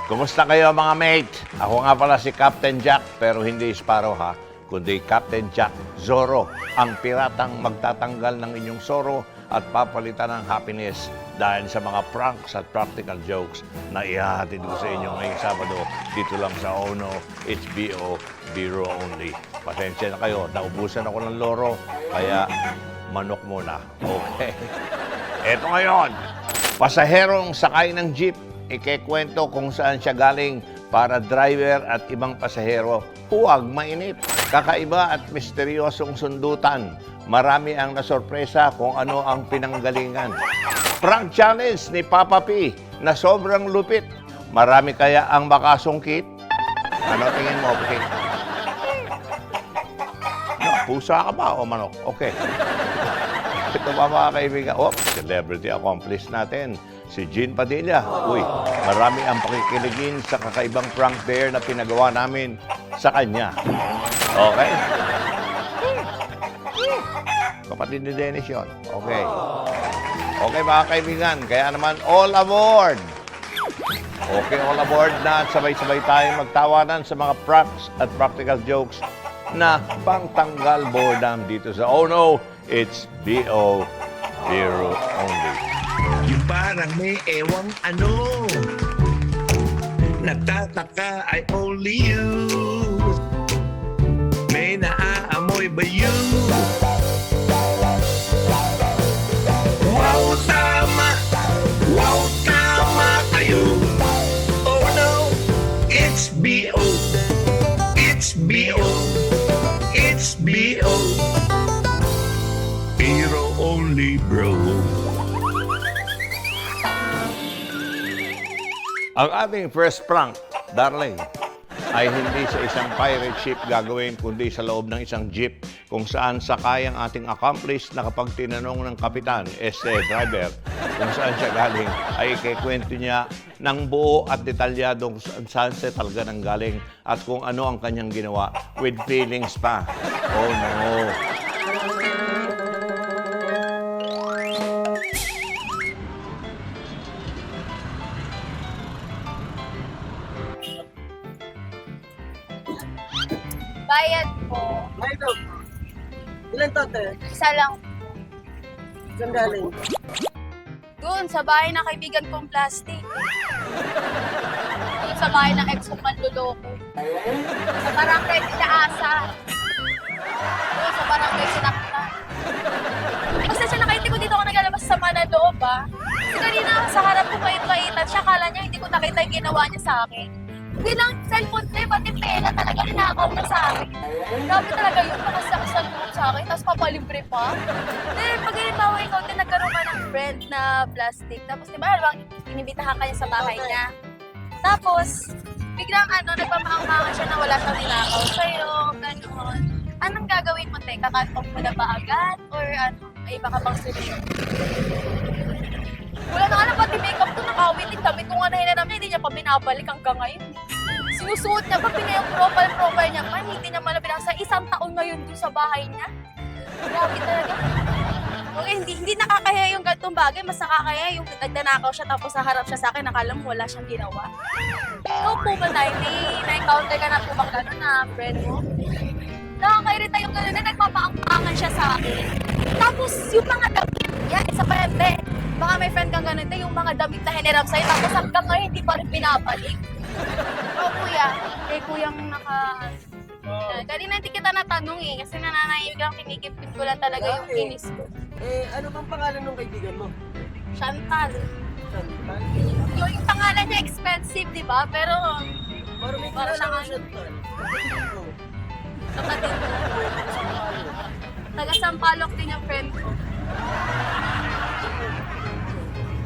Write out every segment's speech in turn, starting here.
Kumusta kayo mga mate? Ako nga pala si Captain Jack, pero hindi Sparrow ha, kundi Captain Jack Zorro, ang piratang magtatanggal ng inyong sorrow at papalitan ng happiness dahil sa mga pranks at practical jokes na ihahatid ko sa inyo ngayong Sabado dito lang sa Ono, HBO, Biro Only. Pasensya na kayo, naubusan ako ng loro, kaya manok muna. Okay. Eto ngayon, pasaherong sakay ng jeep, ikikwento kung saan siya galing para driver at ibang pasahero. Huwag mainip. Kakaiba at misteryosong sundutan. Marami ang nasorpresa kung ano ang pinanggalingan. Prank challenge ni Papa P na sobrang lupit. Marami kaya ang makasungkit? Ano tingin mo, P? Pusa ka ba o manok? Okay. Ito pa mga kaibigan. Oh, celebrity accomplice natin, si Jean Padilla. Uy, marami ang pakikiligin sa kakaibang prank dare na pinagawa namin sa kanya. Okay? Kapatid ni Dennis yun. Okay. Okay mga kaibigan, kaya naman all aboard! Okay, all aboard na at sabay-sabay tayong magtawanan sa mga pranks at practical jokes na pangtanggal boredom dito sa Oh No, It's B.O. Biro Only. Yung parang may ewang ano, nagtataka ay only you. May naaamoy ba you? Wow, tama! Wow, tama kayo! Oh no, it's B.O. It's B.O. It's B.O. Biro Only, bro. Ang ating first prank, darling, ay hindi sa isang pirate ship gagawin, kundi sa loob ng isang jeep kung saan sakay ang ating accomplice na kapag tinanong ng kapitan, driver, kung saan siya galing, ay ikikwento niya ng buo at detalyadong saan siya talaga nang galing at kung ano ang kanyang ginawa with feelings pa. Oh no! Bayad po. Ito. Ilan to, te? Isa lang. Saan galing? Doon, sa bahay ng kaibigan kong plastic. Doon sa bahay ng ex kong manluloko. Sa barangay Tinaasa. Doon sa barangay Sinaktan. Basta siya nakita ko dito ako naglalabas sa Manaloob, ah. Kasi kanina sa harap ko kait-kaitan siya, kala niya hindi ko nakita yung ginawa niya sa akin. Hindi lang cellphone niya, pati pera talaga ninakaw niya sa akin. Grabe talaga yun, nakasaksan mo sa akin, tapos papalibre pa. Then, pag halimbawa ikaw, din nagkaroon ka ng friend na plastic, tapos di ba, halimbawa, inibitahan ka niya sa bahay niya. Tapos, biglang nagpamaang-maangan siya na wala siyang ninakaw sa'yo, gano'n. Anong gagawin mo, te? Kakatong mo na ba agad? Or may iba ka bang solusyon? Wala na alam, pati makeup ko nakawit. Damit ko nga na hinaram niya, hindi niya pa binabalik hanggang ngayon. Sinusuot niya pa, yung profile niya pa, hindi niya malapit sa isang taon ngayon doon sa bahay niya. Grabe talaga. Okay, hindi nakakaya yung ganitong bagay, mas nakakaya yung nagdanakaw siya tapos naharap siya sa akin, nakala mo wala siyang ginawa. Ikaw po ba tayo, na-encounter ka na po bang gano'n na friend mo? Nakakairita yung gano'n na nagpapaang-angan siya sa akin. Tapos yung mga damit, isa pa yan, baka may friend kang ganun, yung mga damit na hiniram sa'yo, tapos hanggang ngayon hindi pa rin binabalik. Oo, kuya. Kuyang kanina hindi kita natanong kasi nananahimik lang, kinikip-kip ko lang talaga yung kinis ko. Ano bang pangalan ng kaibigan mo? Chantal. Chantal? Yung pangalan niya expensive, di ba? Pero, Parang may Para kilala siyang ng Chantal. kapatid ko. Taga-Sampaloc din yung friend ko.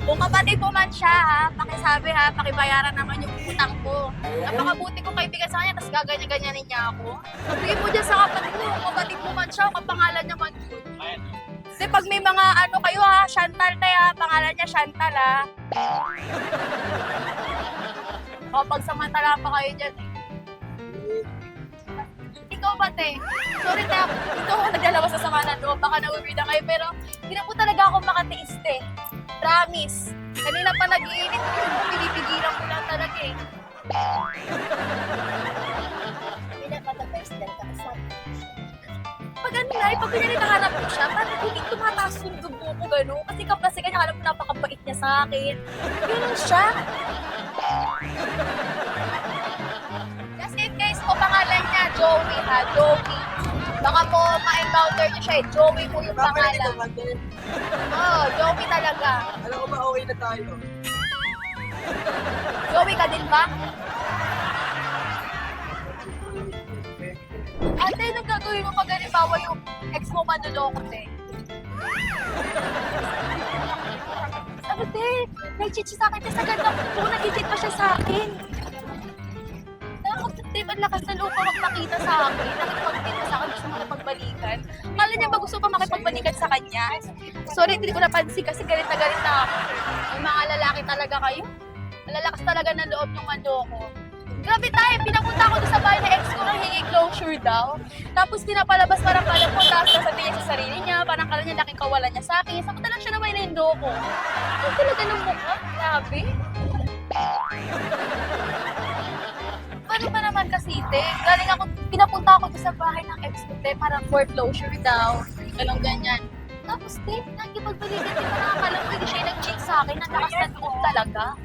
Kung kapatid mo man siya, pakisabi pakibayaran naman yung utang ko. Napakabuti kong kaibigan sa kanya, tapos gaganyan-ganyanin niya ako. Sabihin mo dyan sa kapatid mo, kung kapatid mo man siya, kapangalan niya man yun. Kasi pag may mga kayo Chantal tayo pangalan niya Chantal Kapag samantala pa kayo dyan Ikaw ba, te? Sorry, te. Dito ako naglalabas sa sama ng loob. Baka na-weird na kayo. Pero hindi na po talaga ako makatiis, te. Promise. Kanina pa nag-iinit yun, pinipigilan ko lang talaga eh. Pag ano na, pag kunyari nakaharap ko siya, parang hindi tumataas yung dugo ko gano'n. Kasi kapag kanya, alam ko napakabait niya sa akin. Ganun siya. Just in case po pangalan niya, Joey ha, Joey. Baka po ma-encounter niyo siya eh, Joey po yung pangalan. Oo, Joey talaga. Alam ko ba okay na tayo? Joey ka din ba? Ate, anong gagawin mo pag halimbawa yung ex mo manloloko, te? Sabi, te, nag-cheat siya sa akin, te, sa ganda ko, nag-cheat pa siya sa akin. Nakakasitip, ang lakas na loob pa magpakita sa akin, nakikipag-cheat pa sa akin, gusto makipagbalikan. Kala niya ba gusto pa makipagbalikan sa kanya? Sorry, hindi ko napansin kasi galit na ako. May mga lalaki talaga kayo. Malalakas talaga ng loob ng manloko. Grabe tayo, pinapunta ko doon sa bahay na ex ko nang hingi closure daw. Tapos pinapalabas parang kala ko, tapos nasabihin sa sarili niya, parang kala niya laking kawalan niya sa akin. Samanta lang siya na may naindo ko. Ang talaga ng mukha, grabe. Paano ba naman kasi, te? Galing ako, pinapunta ako doon sa bahay ng ex ko, te, parang for closure daw. Ganun ganyan. Tapos, te, nakikipagbalikan, te, parang akala ko hindi siya nag-cheat sa akin, ang lakas ng loob talaga.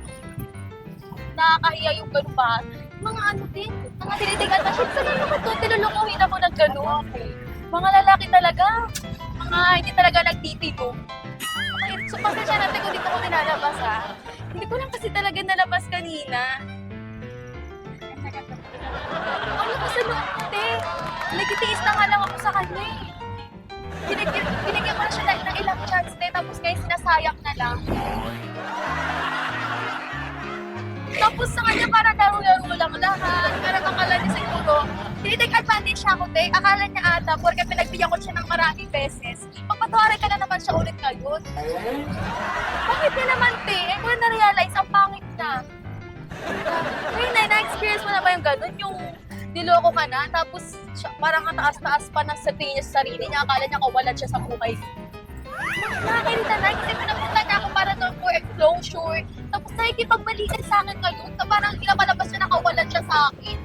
Nakakahiya yung gano'n ba? Mga ano din, mga tinitigan na shit, saan naman ito? Tinulukuhin ako ng gano'n. Mga lalaki talaga, mga hindi talaga nagtitino. So, pasensya natin kung dito ko pinalabas ha. Hindi ko lang kasi talaga nalabas kanina. Ano kasi te? Nagtitiis na nga lang ako sa kanya eh. Binigyan ko na siya ng ilang chance te, tapos ngayon sinasayang na lang. Tapos sa kanya parang laro-laro lang lahat. Parang akala niya siguro, tinitake advantage siya ako, te. Akala niya ata, porque pinagbigyan ko siya ng maraming beses. Pagpatawarin ka na naman siya ulit ngayon. Bakit niya naman, te? Eh, ko na-realize, ang pangit niya. Ngayon na-experience mo na ba yung ganun? Yung niloko ka na, tapos siya, parang kataas-taas pa ng sabihin niya sa sarili niya. Akala niya kawalan siya sa buhay. Nakakairita na, kasi pinapunta na ako para doon for closure. Tapos nakikipagbalikan sa akin ngayon, na parang pinapalabas niya nakawalan siya sa akin.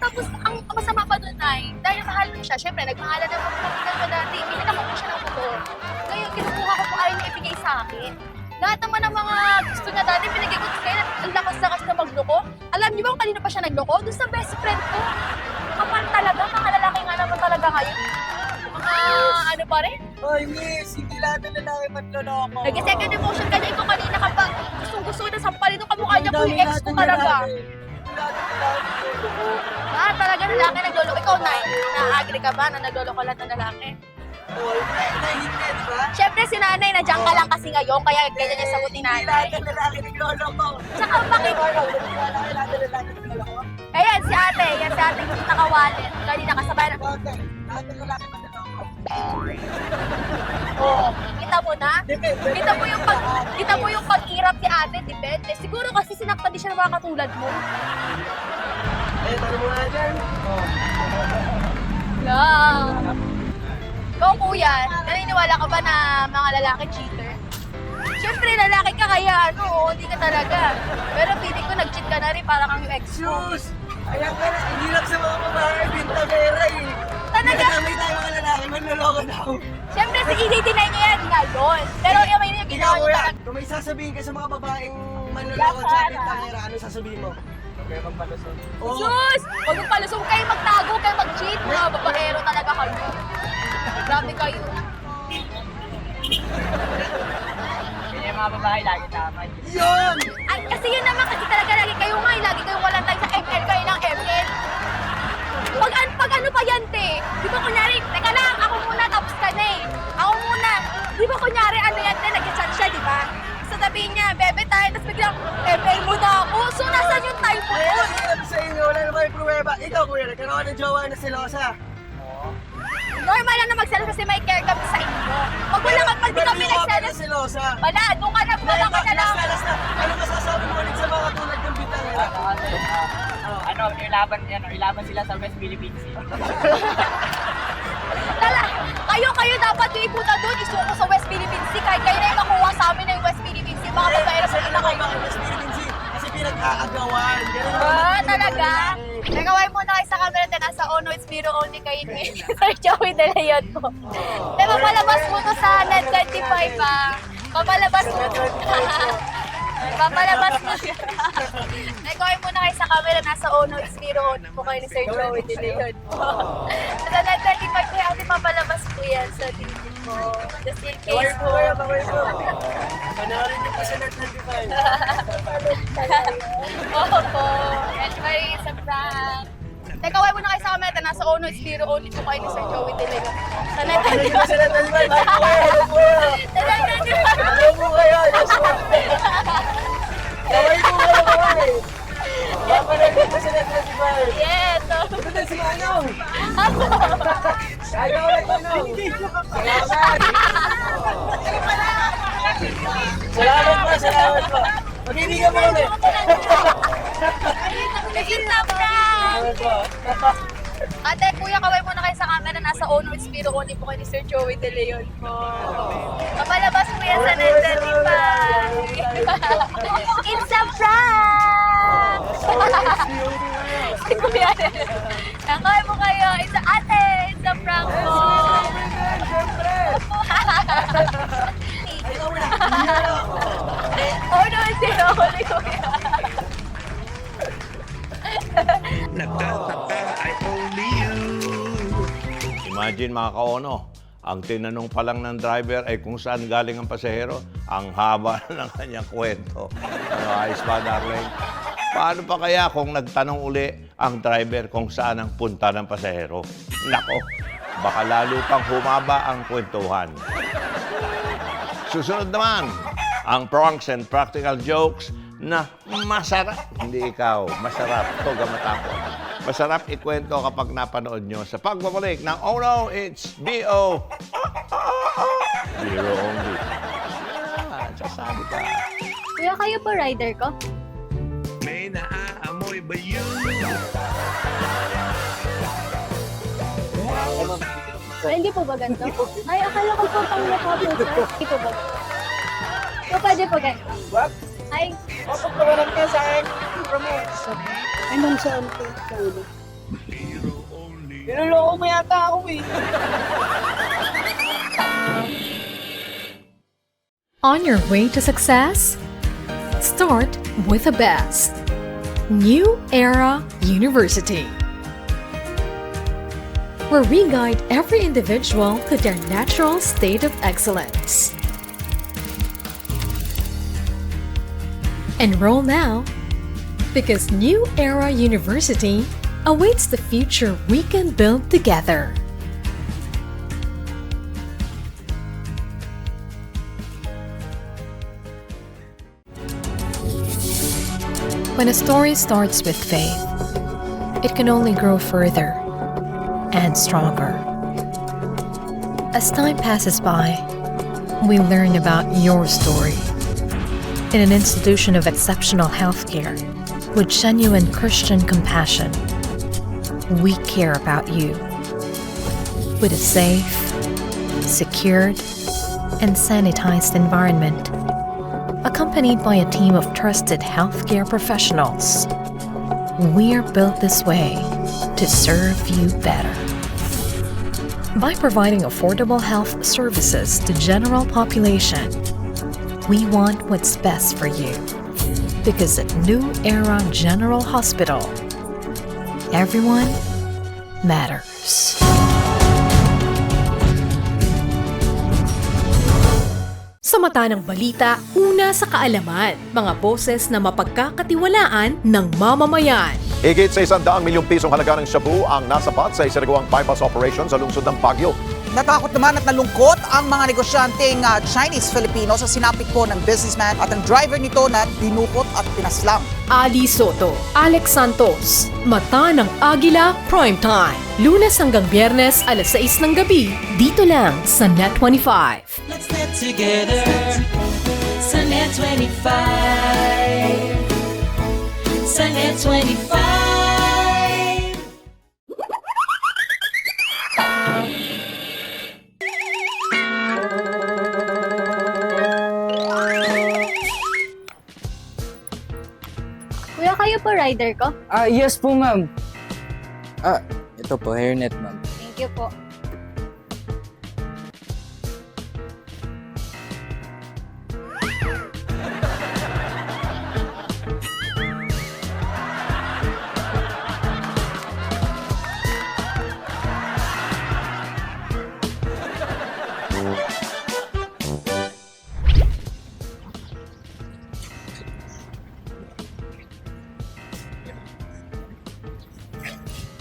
Tapos ang masama pa doon ay, dahil mahal mo siya, syempre nagmahalan na magpapagod ko dati, pinanakot ko siya ng motor. Ngayon, kinukuha ko po ayaw niya ibigay sa akin. Lahat naman ng mga gusto niya dati, pinigay ko kaya ang lakas-lakas na magloko. Alam niyo ba kung kanino pa siya nagloko? Doon sa best friend ko. Kapal talaga, mga lalaki nga naman talaga ngayon. Mga ano pa rin? Hoy, miss, hindi lahat ng lalaki magloloko. Nag-second emotion ka na ikaw kanina kapag gustong-gusto na sampalin yung kamukha niya kung yung ex ko talaga. Talaga lalaki nagloloko. Ikaw na, na-agree ka ba na nagloloko lahat ng lalaki? Hoy, nahihintay, di ba? Siyempre si nanay, nandiyan ka lang kasi ngayon, kaya ganyan niya sagot ni Hindi lahat nanay. ng lalaki nagloloko. Tsaka bakit? Wala lahat ng lalaki nagloloko. Ayan, si ate gusto nakawalit. Kanina kasabay na. Bakit? Lahat ng lalaki nagloloko. Oo. Kita mo na? Kita mo yung pag-irap ni ate, depende. Siguro kasi sinaktan din siya ng mga katulad mo. Eh, paano mo nga dyan? Yeah. Ikaw, kuya, naniniwala ka ba na mga lalaki cheater? Siyempre, lalaki ka kaya hindi ka talaga. Pero feeling ko nag-cheat ka na rin para kang yung ex mo. Sus! Ayan ka na, hirap sa mga babae, bintagera eh. Talaga? Nagamay tayo mga lalaki, manloloko daw. Siyempre, si i-deny niya yan ngayon. Pero yung may Ikaw ginawa niya kuya, talaga. kung may sasabihin ka sa mga babaeng manloloko sa bintagera, ano sasabihin mo? Okay, magpalusot. Oo. Sus! Huwag mong palusong kayo magtago, kayo mag-cheat. Mga babaero talaga kayo. Grabe kayo. Yung mga babae lagi tama. Yun! Ay, kasi yun naman, kasi talaga lagi kayo nga, lagi kayong walang time sa ML, kayo ng ML. Pag ano pa yan, te? Di ba kunyari, teka lang, ako muna, tapos ka na eh. Ako muna. Di ba kunyari, ano yan, te, nag-chat siya, di ba? Sasabihin niya, bebe tayo, tapos biglang, ML mo na ako. So, nasan yung time mo Ay, yun? ang hirap sa inyo, wala naman yung pruweba. Ikaw kuya, nagkaroon ka ng jowa na silosa. Normal lang na magselos kasi may care kami sa inyo. Pag wala ka, pag di kami Ba't ka nagselos, silosa? wala, doon ka na, bumaba ka na lang. Last na. Ano masasabi mo ulit sa mga tulad ng bintangera? Ilaban sila sa West Philippines Sea. Kayo dapat yung ipunta doon, isuko sa West Philippine Sea. Kahit kayo na yung makuha sa amin ng West Philippine Sea, baka magbayra sa ina kayo. Kasi pinag-aagawan. Ganun Talaga? Nagaway mo na kayo sa camera na nasa Ono It's Biro Only kayo ni Sir Joey De Leon po. Pero palabas mo to sa Net 25 Papalabas mo. Papalabas mo. Nagaway mo na kayo sa camera nasa Ono It's Biro Only po kayo ni Sir Joey De Leon po. Sa Net 25 po yung papalabas po yan sa TV po. Just in case po. Panoorin niyo pa sa Net 25. Oo po. And may isang prank. Nagaway mo na kayo sa camera nasa Ono It's Biro Only po kayo ni Sir Joey De Leon. Sa Net 25. Sa Net 25. Hello po kayo. Yes po. Kaway po kayo, kaway. Papanood niyo pa sa Net 25. Yes. Ito na si Manong. Kaya ulit, Manong. Salamat. Salamat po. Mag-ibigay mo ulit. Kita prank! Salamat po. Ate, kuya, kaway mo na kayo sa camera. Nasa Ono It's Biro Only po kayo ni Sir Joey De Leon po. Papalabas po yan sa Net 25. It's a prank! Si kuya. Kaway mo kayo. It's a ate. It's a prank po. Ono It's Biro Only kuya. Nagtataka ay only you. Imagine mga kaono, ang tinanong pa lang ng driver ay kung saan galing ang pasahero, ang haba ng kanyang kwento. Ano, ayos ba, darling? Paano pa kaya kung nagtanong uli ang driver kung saan ang punta ng pasahero? Nako, baka lalo pang humaba ang kwentuhan. Susunod naman, ang pranks and practical jokes na masarap. Hindi ikaw, masarap. Ito gamatakot. Masarap ikwento kapag napanood nyo sa pagbabalik ng Oh No, It's B.O. Biro Only. Sasabi ka. Kuya, kayo po rider ko? May naaamoy ba yun? Ay, hindi po ba ganito? Ay, akala ko po pang nakapin, sir. Hindi po ba? So, pwede po ganito? What? Ay, Papagpawalan ka sa akin. Promote. ay, ma'am, saan po? Sa ulo. Biro only. Niloloko mo yata ako eh. On your way to success? Start with the best. New Era University, where we guide every individual to their natural state of excellence. Enroll now, because New Era University awaits the future we can build together. When a story starts with faith, it can only grow further and stronger. As time passes by, we learn about your story. In an institution of exceptional healthcare, with genuine Christian compassion, we care about you. With a safe, secured, and sanitized environment, accompanied by a team of trusted healthcare professionals, we are built this way to serve you better. By providing affordable health services to general population, we want what's best for you. Because at New Era General Hospital, everyone matters. Sa mata ng balita, una sa kaalaman, mga boses na mapagkakatiwalaan ng mamamayan. Higit sa 100 milyong pisong halaga ng shabu ang nasapat sa isinagawang bypass operation sa lungsod ng Baguio. Natakot naman at nalungkot ang mga negosyanteng Chinese-Filipino sa sinapit po ng businessman at ang driver nito na dinukot at pinaslang. Ali Soto, Alex Santos, Mata ng Agila Primetime. Lunes hanggang Biyernes, alas 6 ng gabi, dito lang sa Net 25. Let's get together sa Net 25. Sa Net 25. Kuya, kayo po rider ko? Yes po, ma'am. Ito po, hairnet, ma'am. Thank you po.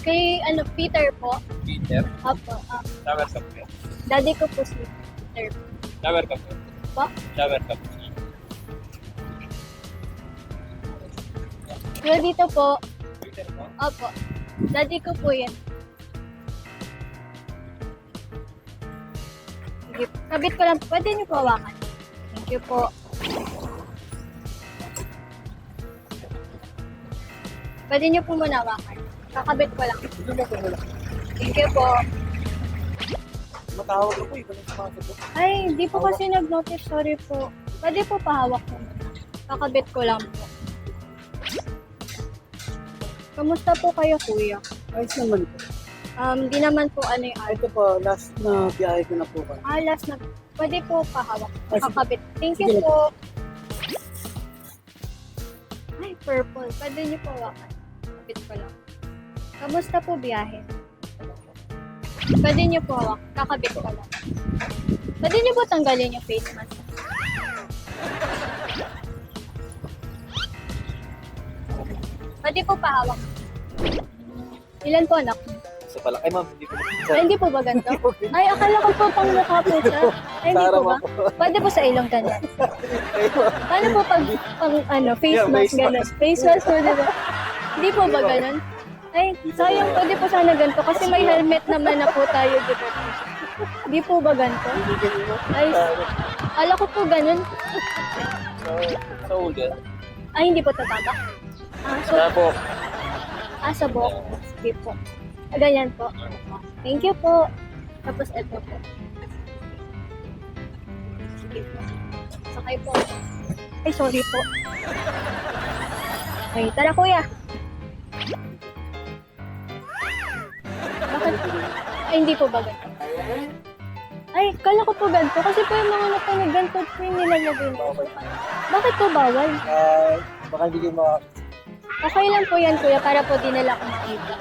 Kay Peter po? Peter? Opo. Shower cup po. Daddy ko po si Peter. Shower cup po. Po? Shower cup. Kuya, dito po. Peter po. Opo. Daddy ko po yan. Sige. Kabit ko lang. Pwede niyo po hawakan. Thank you po. Pwede niyo po muna hawakan. Kakabit ko lang. Thank you po. Matawag ako, ikaw nang sumasagot. Ay, hindi po kasi nag-notice. Sorry po. Pwede po pahawak ko. Kakabit ko lang po. Kamusta po kayo, kuya? Ayos naman po. Di naman po ano yung Ito po, last na biyahe ko na po kayo. last na. Pwede po pahawak. Sige. Kakabit. Thank you Sige. po. Ay, purple. Pwede niyo po hawakan. Kakabit ko lang. Kamusta po biyahe? Pwede niyo po hawak. Kakabit ko lang. Pwede niyo po tanggalin yung face mask. Pwede po pahawak. Ilan po anak? Isa pala. Ay ma'am, hindi po. Ay, hindi po ba ganito? Ay, akala ko po pang mukha po siya. Ay, hindi po ba? Pwede po sa ilong ganyan. Paano po pag face Yeah, mask face ganun? Face mask po, di ba? Hindi po ba ganun? Ay, sayang, pwede po sana ganito kasi may helmet naman na po tayo, di ba? Hindi po ba ganito? Ay, akala ko po ganun. Sa ulit. Ay, hindi po tataba. So, Tapos, sa buhok. Sige po. Ganyan po. Thank you po. Tapos ito po. Sige po. Sakay po. Ay, sorry po. Okay, tara kuya. Bakit? Ay, hindi po ba ganito? Ay, kala ko po ganito. Kasi po yung mga napanig ganito po yung nilalagay nito. Bakit po bawal? Baka hindi kayo mga... Okay lang po yan, kuya, para po dinala ko makita.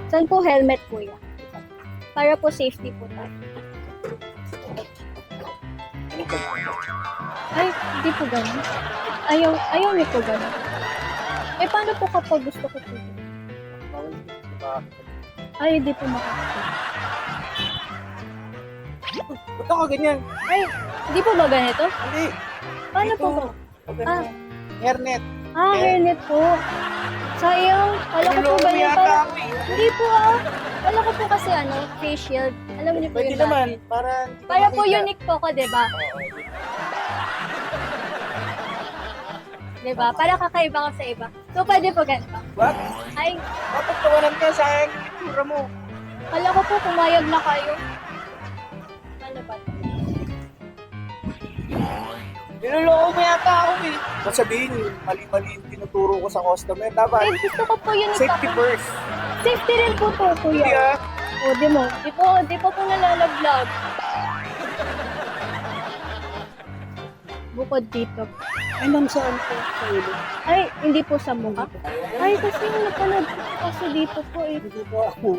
Saan po helmet, kuya? Para po safety po tayo. Ay, hindi po ganun. Ayaw niyo po ganun. Eh, paano po kapag gusto ko po? Ay, hindi po makakita. Ba't ako ganyan? Ay, hindi po ba ganito? Hindi. Paano po ba? Ah, Hairnet. hairnet po. Sayang. Kala ko po ganyan. Parang, hindi po Kala ko po kasi face shield. Alam niyo po Pwede yun naman. dati. Para Para po unique po ko, diba? Diba? Para kakaiba ko sa iba. So, pwede po ganito. What? Ay, Dapat tawanan ka sa akin yung itsura mo. kala ko po pumayag na kayo. Ano ba? Niloloko mo yata ako eh. Ba't sabihin, mali-mali yung tinuturo ko sa customer. Eh, Dapat, gusto ko po unique safety ako. first. Safety rin po to, Hindi kuya. O, di mo. Di po nalalaglag. Bukod dito. Ay, ma'am, saan po? Sa ulo. Ay, hindi po sa mukha. Ay, kasi yung napanood ko po kasi dito po eh. Hindi po ako.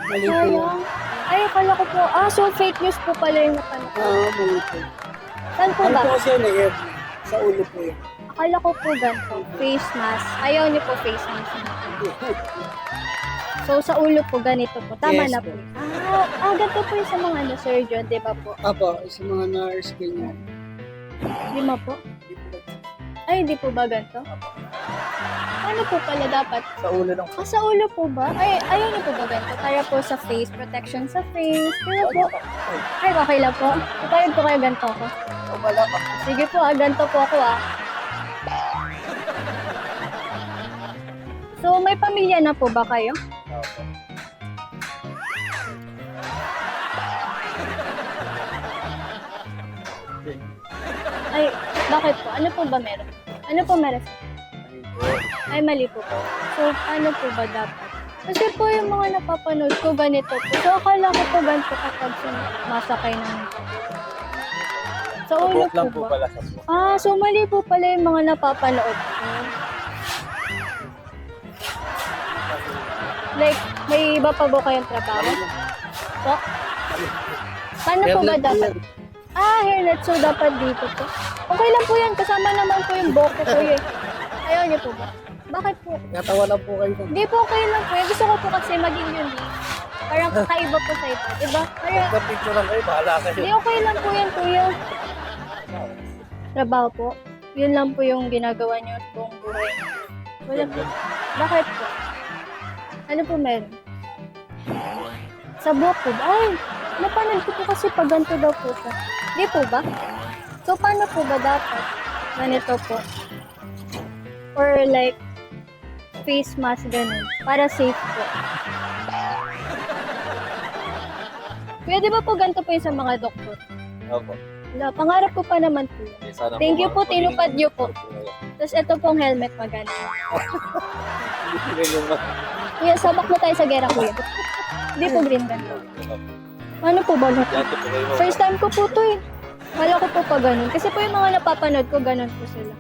Mali po yun. Sayang. Ay, akala ko po. So fake news po pala yung napanood. Mali po. Saan po Ano ba? po kasi yun eh, sa ulo po yun. Akala ko po ganito. Face mask. Ayaw niyo po face mask. So, sa ulo po ganito po. Tama Yes na po. po. Ganito po yung sa mga surgeon, di ba po? Apo, sa mga nurse, ganyan. Di ba po? Ay, hindi po ba ganito? Ano po pala dapat? Sa ulo ng... Sa ulo po ba? Ay, ayaw niyo po ba ganito? Para po sa face, protection sa face. Di ba po? Ay, okay lang po. Ipayag po kayo ganito ako. Wala pa. Sige po, ganito po ako So, may pamilya na po ba kayo? Ay, bakit po? Ano po ba meron? Ano po meron? Ay, mali po po. So, ano po ba dapat? Kasi po yung mga napapanood ko, ganito po. So, akala ko po ganito kapag masakay ng sa ulo po ba? Ah, so mali po pala yung mga napapanood ko. Like, may iba pa ba kayong trabaho? Po? Paano po ba dapat? Ah, hairnet. So, dapat dito po. Okay lang po yan. Kasama naman po yung buhok ko eh. Ayaw niyo po ba? Bakit po? Natawa lang po kayo. Hindi po okay lang po. Gusto ko po kasi maging unique. Parang kakaiba po sa iba. Diba? Parang, Picture lang kayo, bahala kayo. hindi okay lang po yan, kuya. Trabaho po. Yun lang po yung ginagawa niyo buong buhay. Wala po. Bakit po? Ano po meron? Sa buhok po ba? Ay, napanood ko po kasi pag ganito daw po siya. Di po ba? So, paano po ba dapat? Ganito po. Or like, face mask ganun. Para safe po. Kuya, di ba po ganito po yung sa mga doktor? Opo. Wala, pangarap ko pa naman po. Thank you po, tinupad niyo po. Tapos ito pong helmet maganda. Kuya, sabak na tayo sa gera, kuya. Hindi po green band. Ano po ba? First time ko po to eh. Kala ko po pa ganun. Kasi po yung mga napapanood ko, ganun po sila.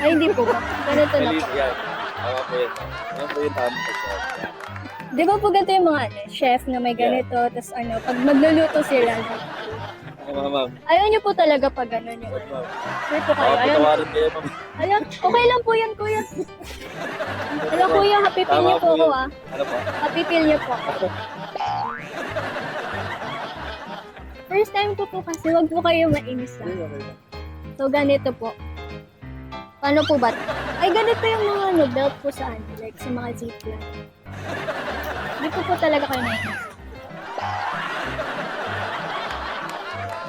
Ay, hindi po ba? Ganito na po. Tama po yun. Ano po yung tama po siya? Di ba po ganito yung mga chef na may ganito, tapos ano, pag magluluto sila. Ma'am. Ayaw niyo po talaga pag ganun yung ano. Sure po kayo. Ayaw. Patawarin kayo, ma'am. Ayaw. Okay lang po yan, kuya. Alam kuya, happy pill niyo po ako ah. Ano po? Happy pill niyo po ako. First time ko po kasi, wag po kayo mainis lang. So, ganito po. Paano po ba? Ay, ganito yung mga ano, belt po sa ano, like sa mga zipline. Hindi po talaga kayo nainis.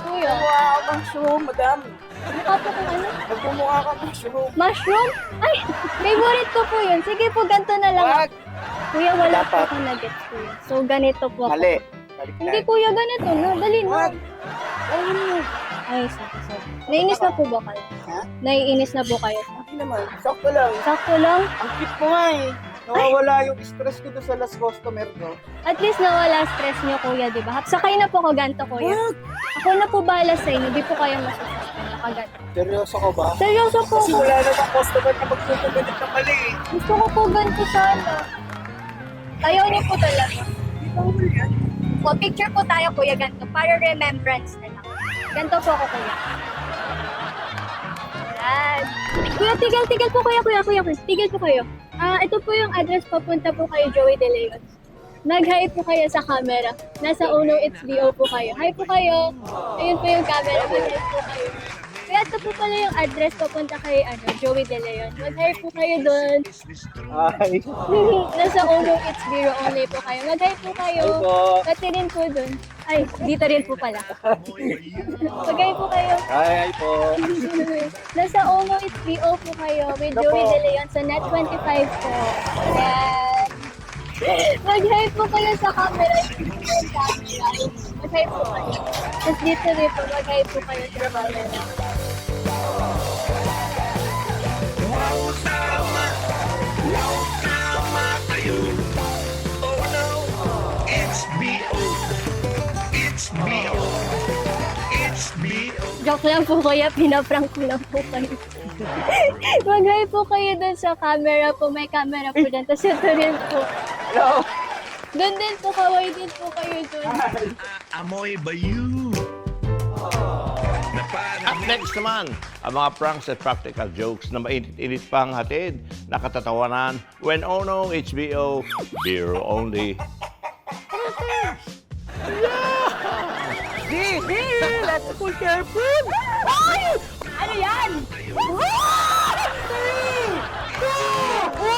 Kuya. Wow, mushroom, madam. Mukha po kung ano? Magmumukha ka mushroom. Mushroom? Ay, favorite ko po yun. Sige po, ganito na lang. Wag. Kuya, wala po akong nuggets, kuya. So, ganito po ako. Mali. Hindi, kuya, ganito na. Dali na. Wag. Ay, sorry. Naiinis na po ba kayo? Ha? Naiinis na po kayo? Hindi naman, sakto lang. Sakto lang. Ang cute mo nga eh. Nawawala yung stress ko doon sa last customer ko. At least nawala stress niyo, kuya, di ba? Sakay na po ko ganito, kuya. Ako na po bahala sa inyo. Di po kayo masususpend. Nakaganto. Seryoso ka ba? Seryoso po. Kasi wala namang customer na magsusumunod na mali eh. Gusto ko po ganito sana. Ayaw niyo po talaga. O, picture po tayo, kuya, ganito. Para remembrance na lang. Ganito po ako, kuya. Yan. Kuya, tigil po, kuya. Tigil po kayo. Ito po yung address papunta po kayo, Joey De Leon. Mag-hi po kayo sa camera. Nasa Uno XBO po kayo. Hi po kayo. Ayun po yung camera. Mag-hi po kayo. Kaya ito po pala yung address papunta kay Joey De Leon. Mag-hi po kayo doon. Ay. Nasa Uno XBO only po kayo. Mag-hi po kayo. Pati rin po doon. Ay, dito rin po pala. Mag-hi po kayo. Hi po. Nasa Uno XBO po kayo with Joey De Leon sa Net 25 po. Ayan. Mag-hi po kayo sa camera. Mag-hi po kayo. Tapos dito rin po, mag-hi po kayo sa camera. Tama kayo. Oh no, it's BO. It's BO. It's BO. Joke lang po kuya, pinaprank ko lang po kayo. Mag-hi po kayo dun sa camera po, may camera po dun. Tapos ito rin po. Hello. Doon din po, kaway din po kayo dun. Amoy ba you? At next naman, ang mga pranks at practical jokes na mainit-init pang hatid, nakatatawanan, when Ono HBO, beer only. Let's pull careful. Ay! Ano yan? 3, 2, 1!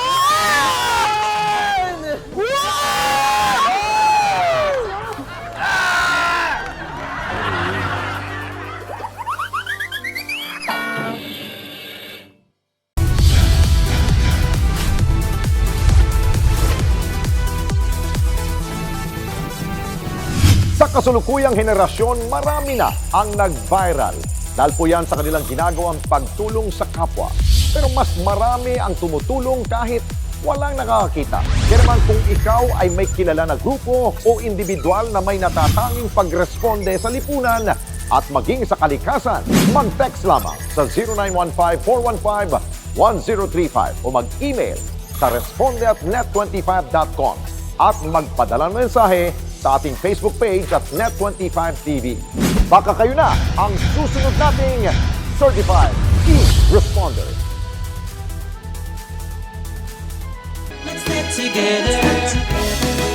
Sa kasulukuyang henerasyon, marami na ang nag-viral. Dahil po yan sa kanilang ginagawang pagtulong sa kapwa. Pero mas marami ang tumutulong kahit walang nakakakita. Kaya naman kung ikaw ay may kilala na grupo o individual na may natatanging pagresponde sa lipunan at maging sa kalikasan, mag-text lamang sa 0915-415-1035 o mag-email sa responde@net25.com at magpadala ng mensahe sa ating Facebook page at Net25TV. Baka kayo na ang susunod nating Certified E-Responder. Let's get together.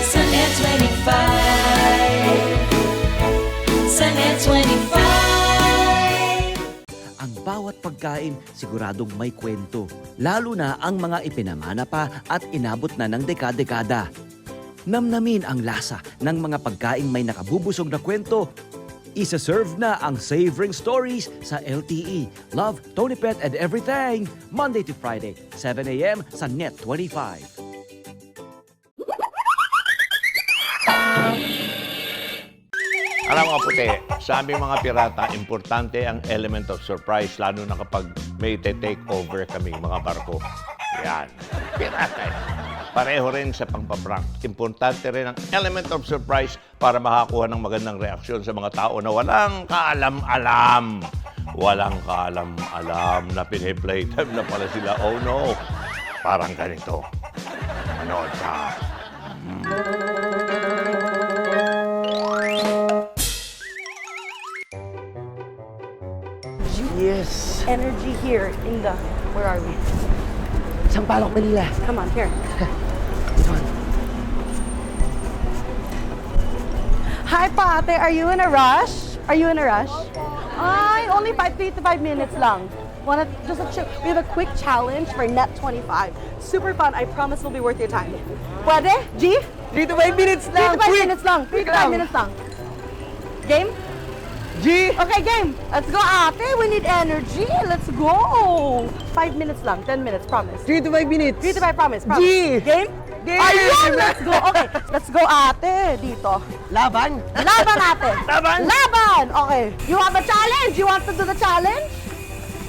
Sunday 25. Sunday 25. Ang bawat pagkain siguradong may kwento, lalo na ang mga ipinamana pa at inabot na ng dekada-dekada. Namnamin ang lasa ng mga pagkaing may nakabubusog na kwento. Isa-serve na ang Savoring Stories sa LTE. Love, Tony Pet and Everything. Monday to Friday, 7 a.m. sa Net 25. Alam mga puti, sa aming mga pirata, importante ang element of surprise, lalo na kapag may take over kaming mga barko. Yan, pirata eh. Pareho rin sa pangpaprank. Importante rin ang element of surprise para makakuha ng magandang reaksyon sa mga tao na walang kaalam-alam. Walang kaalam-alam na piniplaytime na pala sila. Oh no, parang ganito. Manood ka. Yes. Energy here in the... Where are we? Sampaloc, Manila. Come on, here. Hi, Pate. Are you in a rush? Are you in a rush? Ay, only 3 to 5 minutes lang. We have a quick challenge for Net 25. Super fun. I promise it'll be worth your time. Pwede? G? 3 to 5 minutes 3 lang. to 5 Quick. minutes lang. 3 to 5 minutes lang. Game? G! Okay, game. Let's go, ate. We need energy. Let's go. 5 minutes lang. 10 minutes, promise. 3 to 5 minutes. 3 to 5, promise. Promise. G! Game? Game! Ayun! Let's go. Okay, let's go, ate. Dito. Laban? Laban, ate. Laban? Laban! Okay. You have a challenge? You want to do the challenge?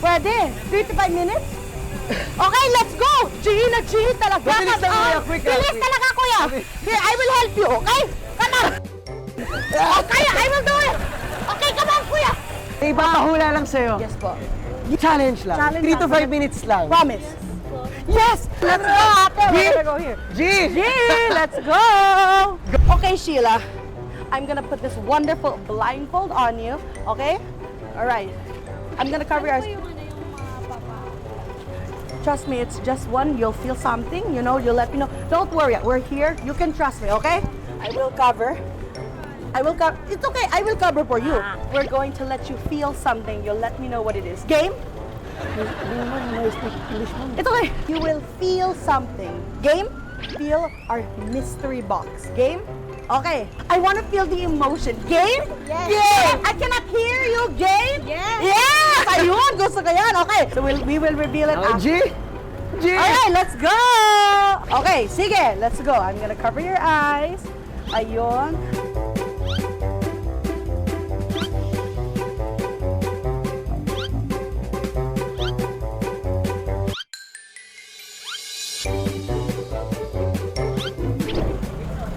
Pwede. 3 to 5 minutes? Okay, let's go! G na G talaga. Mabilis lang, kuya. Quick lang, Bilis quick. talaga, kuya. Here, I will help you, okay? Come on. Okay, I will do it. Okay, come on, kuya. May papahula lang sa'yo. Yes po. Challenge lang. Challenge 3 to lang. 5 minutes lang. Promise. Yes! Let's go, ate. We're gonna go here. G! G! Let's go! Okay, Sheila. I'm gonna put this wonderful blindfold on you, okay? All right. I'm gonna cover your eyes. Trust me, it's just one. You'll feel something, you know, you'll let me know. Don't worry, we're here. You can trust me, okay? I will cover. It's okay, I will cover for you. We're going to let you feel something. You'll let me know what it is. Game? It's okay. You will feel something. Game? Feel our mystery box. Game? Okay. I want to feel the emotion. Game? Yes. Game! I cannot hear you. Game? Yes. Yes! Ayun! Gusto ko yan. Okay. So we will reveal it after. G! G! Alright, let's go! Okay, sige. Let's go. I'm gonna cover your eyes. Ayun.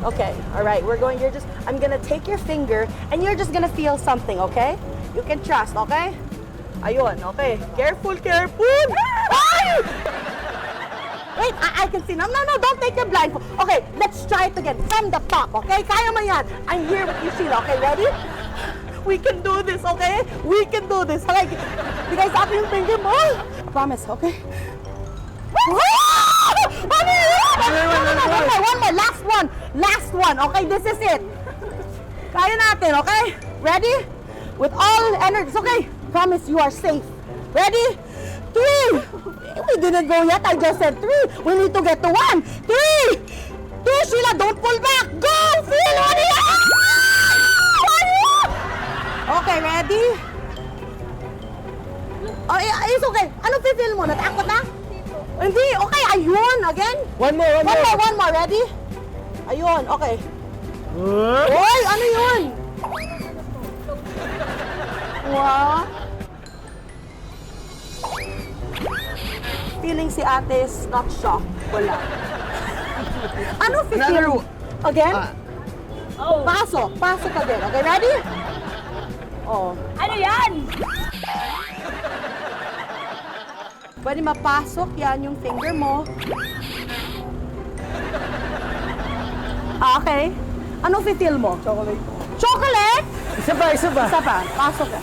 Okay, all right, I'm gonna take your finger and you're just gonna feel something, okay? You can trust, okay? Ayun, okay. Careful, careful! Ay! Wait, I can see. No, don't take your blindfold. Okay, let's try it again from the top, okay? Kaya mo yan. I'm here with you, Sheila, okay? Ready? We can do this, okay? We can do this. Okay, you guys up yung finger mo? Promise, okay? Ano yun? Okay, one more. Last one. Okay, this is it. Kaya natin, okay? Ready? With all energy. Okay, promise you are safe. Ready? 3. We didn't go yet. I just said 3. We need to get to 1. 3. 2, Sheila, don't pull back. Go! Feel what it is. Okay, ready? Oh, it's okay. Anong feel mo? Natakot na? Hindi, okay, ayun, again. One more. Ready? Ayun, okay. Hoy, ano yun? Wow. feeling si ate is not shocked. Wala. Ano feel? Again? Pasok. Pasok again. Okay, ready? Oh. Ano yan? Pwede mapasok yan yung finger mo. Okay. Ano feel mo? Chocolate. Chocolate? Isa pa. Isa pa. Pasok ka.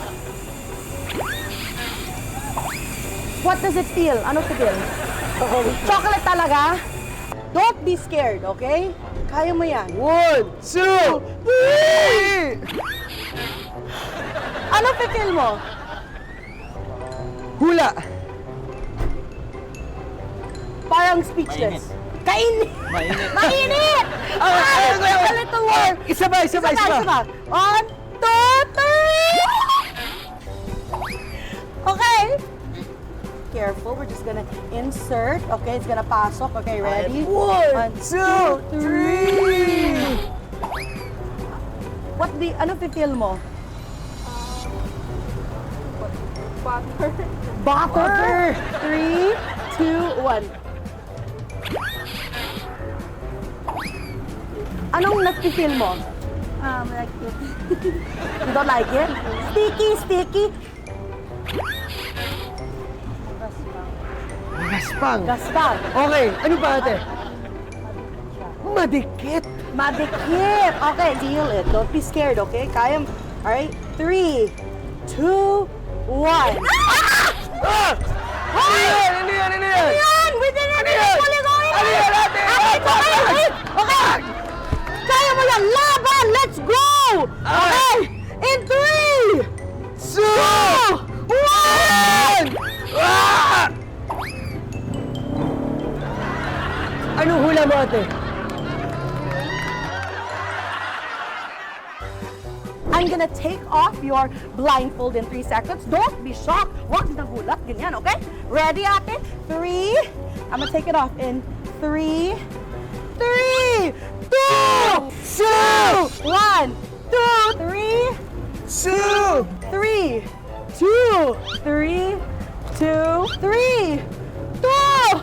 What does it feel? Ano feel? Chocolate talaga? Don't be scared, okay? Kaya mo yan. 1, 2, 3! Ano feel mo? Hula! Parang speechless. Kainit! Mainit! Okay. A little more! Isa pa. 1, 2, 3! Okay. Careful, we're just gonna insert. Okay, it's gonna pasok. Okay, ready? 1, 2, 3! Ano feel mo? Butter. 3, 2, 1. Anong nag-feel mo? Like it. You don't like it? Sticky. Gaspang. Gaspang. Okay, ano pa ate? Madikit. Madikit. Okay, feel it. Don't be scared, okay? Kaya. Alright? 3, 2, 1. Ano yan? Yan! We didn't fully go in! Ano yan, ate? Okay! Kaya mo yan! Laban! Let's go! Okay! In 3, 2, 1! Anong hula mo ate? I'm gonna take off your blindfold in 3 seconds. Don't be shocked. Huwag nagulat. Ganyan, okay? Ready, ate? 3. I'm gonna take it off in 3, 2, 1, 2, 3, 2! 3, 2, 3, 2, 1!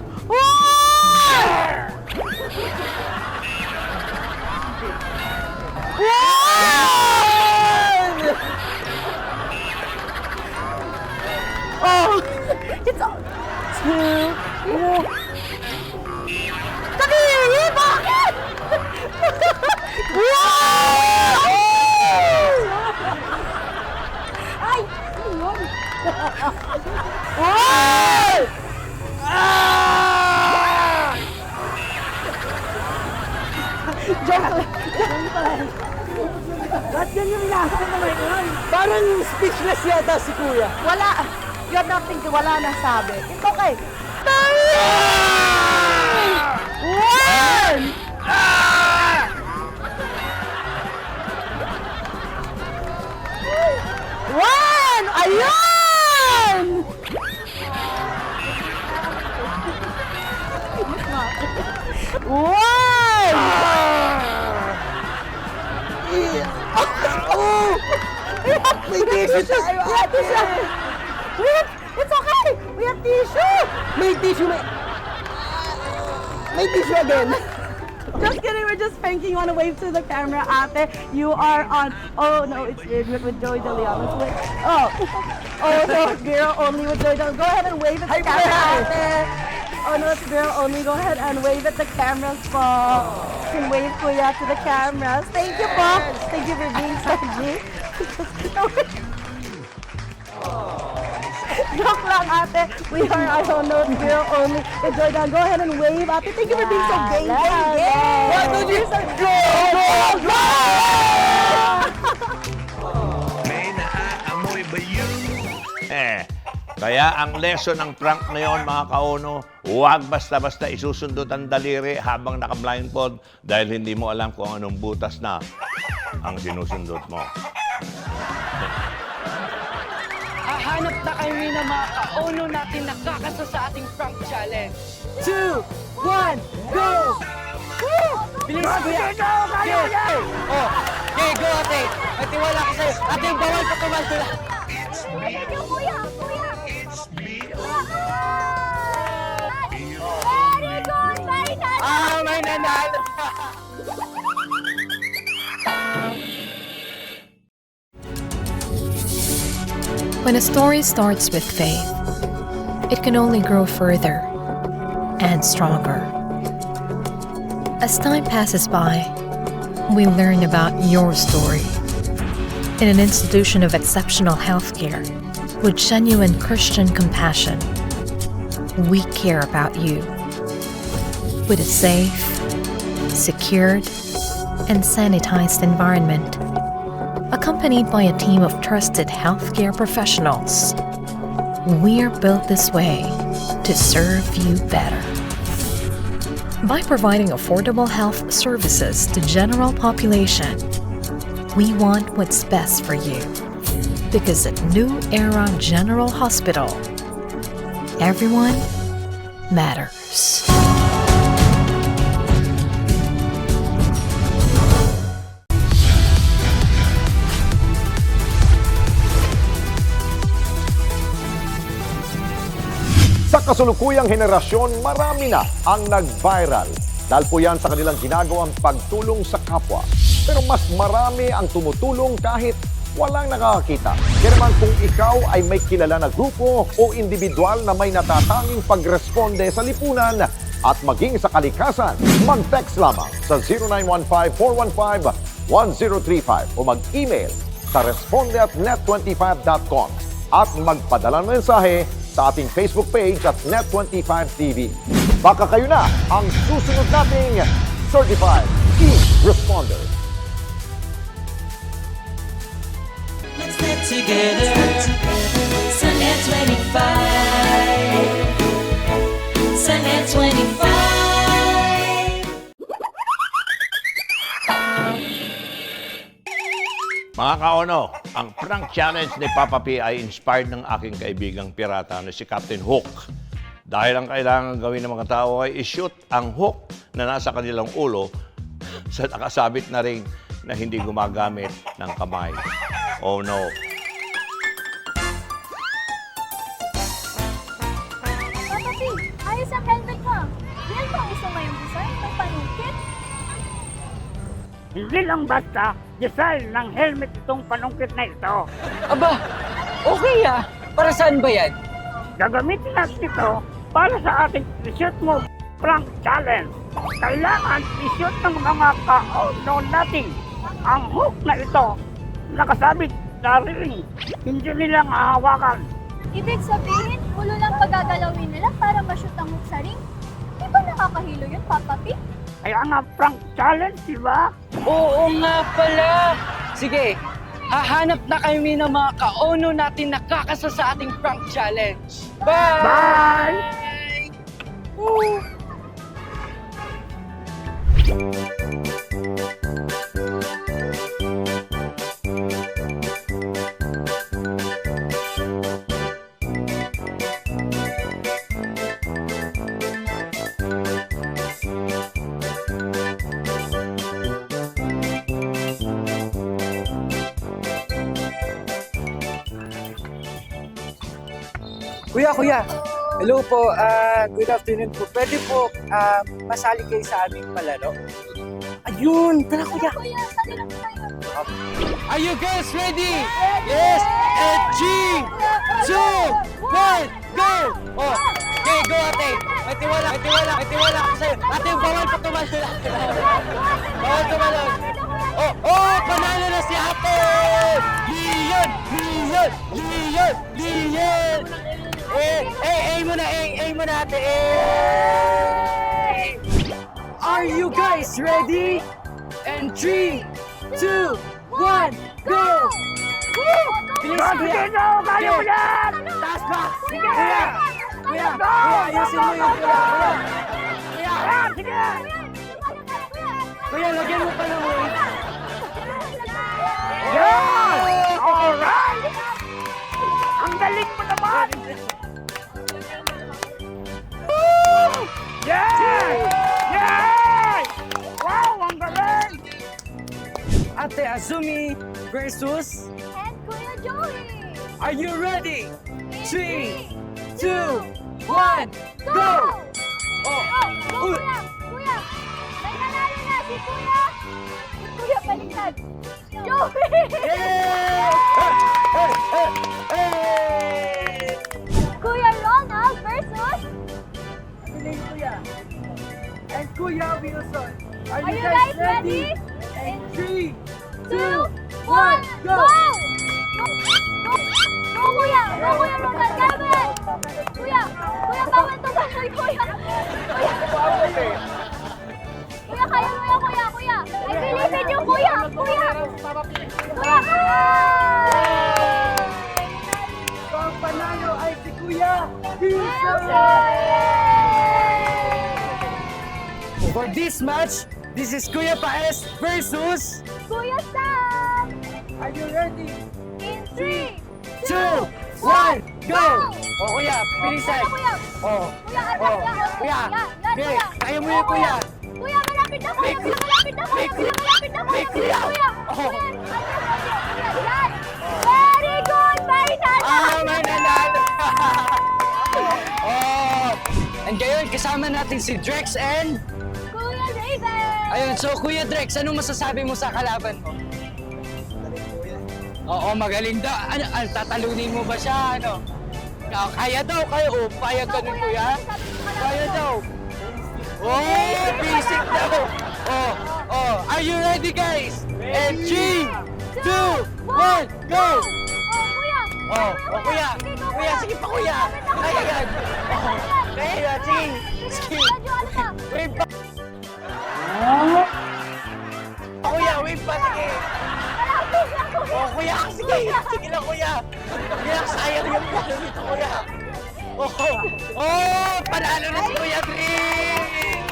Oh, it's 2, 1. Kadiri! Bakit? Wow! Ay! Ano yun? Wow! Joke lang. Ba't ganyan lasa naman yun? Parang speechless yata si kuya. Wala. You have nothing to, wala na sabi. It's okay. 3, 1! Ayun! One! May tissue tayo, ate! It's okay! We have tissue! May tissue again! Just kidding, we're just pranking. You want to wave to the camera, ate? You are on. Oh no, it's with Joy De Leon. Let's wave. Oh no, girl only with Joy De Leon. Go ahead and wave at the camera, ate. Oh no, it's girl only. Go ahead and wave at the cameras, po. You can wave, kuya, to the cameras. Thank you, po. Thank you for being so G. Joke lang, ate. We are, I don't know, girl only. With Joy De Leon. Go ahead and wave, ate. Thank you for being so gay. You're so go! May naaamoy ba yun? Kaya ang lesson ng prank na yon, mga kauno, huwag basta-basta isusundot ang daliri habang naka-blindfold dahil hindi mo alam kung anong butas na ang sinusundot mo. Hahanap na kami ng mga kauno natin na kakasa sa ating prank challenge. 2, 1, go! Bilis, kuya! Kaya mo yan! Oh, okay, go ate! May tiwala ko sa'yo. Ate, bawal ka tumantula. It's me. Kuya! It's me. When a story starts with faith, it can only grow further and stronger. As time passes by, we learn about your story. In an institution of exceptional healthcare, with genuine Christian compassion, we care about you. With a safe, secured, and sanitized environment, accompanied by a team of trusted healthcare professionals, we're built this way to serve you better. By providing affordable health services to general population, we want what's best for you. Because at New Era General Hospital, everyone matters. Sa kasulukuyang henerasyon, marami na ang nag-viral. Dahil po yan sa kanilang ginagawang pagtulong sa kapwa. Pero mas marami ang tumutulong kahit walang nakakakita. Kaya naman kung ikaw ay may kilala na grupo o individual na may natatanging pagresponde sa lipunan at maging sa kalikasan, mag-text lamang sa 0915-415-1035 o mag-email sa responde@net25.com at magpadala ng mensahe sa ating Facebook page at Net25TV. Baka kayo na ang susunod nating Certified E-Responder. Let's get together. Sunday 25. Sunday 25. Mga kaono, ang prank challenge ni Papa P ay inspired ng aking kaibigang pirata na si Captain Hook. Dahil ang kailangan gawin ng mga tao ay i-shoot ang hook na nasa kanilang ulo sa nakasabit na ring na hindi gumagamit ng kamay. Oh no! Papa P, ayos ang helmet mo. Yan ba gusto mo yung design ng panungkit? Hindi lang basta design ng helmet itong panungkit na ito. Aba, okay Para saan ba yan? Gagamitin natin ito para sa ating i-shoot mo prank challenge. Kailangan i-shoot ng mga ka-unknown natin ang hook na ito. Nakasabit sa ring. Hindi nilang hahawakan. Ibig sabihin, ulo lang pagagalawin nila para ma-shoot ang hook sa ring? Di ba nakakahilo yun, Papa P? Kaya nga prank challenge, di ba? Oo nga pala. Sige, hahanap na kami ng mga kauno natin na kakasa sa ating prank challenge. Bye! Bye! Kuya, hello po. Good afternoon po. Pwede po masali kayo sa aming palaro? Ayun, tara kuya. Kuya, sali na po tayo. Are you guys ready? Yes! And 3, 2, 1, go! Oh, okay, go ate. May tiwala ako sa'yo. Ate, bawal pa tumalon. Bawal tumalon. Oh, panalo na si ate! Leon! Aim mo na ate. Are you guys ready? And 3, 2, 1, go! Bilis, kuya! Kaya mo yan! Taas pa! Sige! Kuya, ayusin mo yung kuya! Sige! Kuya, lagyan mo pa ng weight. Yan! Alright! Ang galing mo naman! Yay! Yay! Wow, ang galing! Ate Azumi versus... And Kuya Joey! Are you ready? 3, 2, 1, go! Go, Kuya! Kuya! May nanalo na si Kuya! Si Kuya baliktad! Joey! Hey! and Kuya Wilson. Are Are you guys ready? And 3, 2, 1, 1, go! Go, Kuya! Go, Kuya Rodan! Kaya mo yan! Kuya! Kuya, bawal tumaloy, Kuya! Kuya, kaya mo yan, Kuya! Kuya! I believe in you, Kuya! Kuya! Kuya! Ang panalo ay si Kuya Wilson! For this match, this is Kuya Paes versus Kuya Sam! Are you ready? In 3, 2, 1, go! O kuya, bilisan. Kuya! O, Kuya, o, kuya. Yan, Okay, Kuya! kaya mo yun, kuya. Kuya, malapit na, Kuya! Malapit na, Kuya! Malapit na, Kuya! Kuya. Kuya! Oh. Yan! Very good! Very Ah, may nanalo! Oh, and ngayon, kasama natin si Drex and... Kuya Raven! Ayun, so Kuya Drex, anong masasabi mo sa kalaban mo? Oo, magaling daw. Ano, tatalunin mo ba siya? Ano? Kaya daw kayo. O, payag ka nun, kuya? Kaya daw. Oh, basic daw. Oh, oh. Are you ready, guys? And 3, 2, 1, go! Kuya! Oh, oh, kuya. Kuya, sige pa, kuya. Kaya yan. Oh, kaya yan. Sige. Sige. Wait pa. Kuya, wait pa. Sige. Oh, kuya, sige. Sige lang, kuya. Kuya, sayang yung plano nito, kuya. Oh, oh, panalo na si Kuya Drix!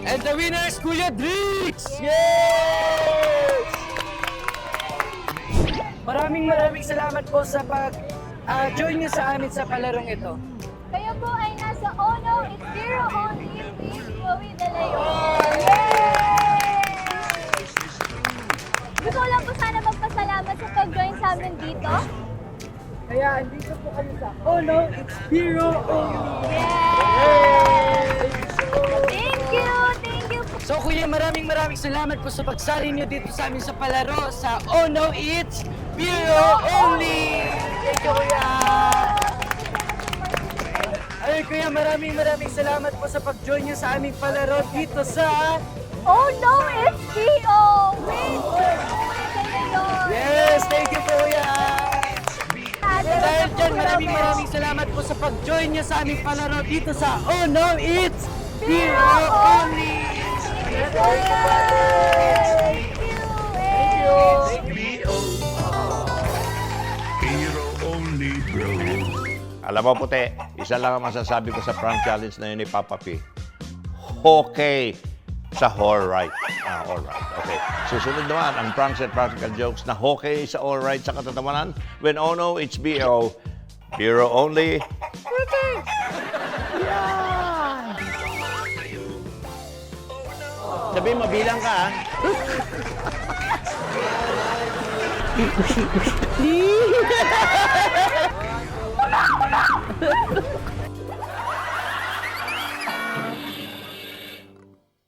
And the winner is Kuya Drix! Yes! Maraming salamat po sa pag-join niyo sa amin sa palarong ito. Kayo po ay nasa Ono It's Zero Only with Chloe De Leon. Yay! Gusto ko lang po sana magpasalamat sa pag-join sa amin dito. Kaya andito po kami sa Ono It's Zero Only. Thank you! Thank you po. So Kuya, maraming salamat po sa pagsali niyo dito sa amin sa palaro sa Ono It's Biro Only! Thank you, Kuya! Ayun, Kuya, maraming salamat po sa pag-join niyo sa aming palaro dito sa... Ono It's Zero with Chloe De Leon. Yes! Thank you, Kuya! Dahil dyan, maraming salamat po sa pag-join niyo sa aming palaro dito sa Ono It's Biro Only! Thank you! Hero only, bro. Alam mo, puti, isa lang ang masasabi ko sa prank challenge na yun ni Papa P. Okay sa alright. Alright. Okay. Susunod naman ang pranks and practical jokes na okay sa alright sa katatawanan. When Ono, it's BO. Biro only. Sabi, mabilang ka, ha?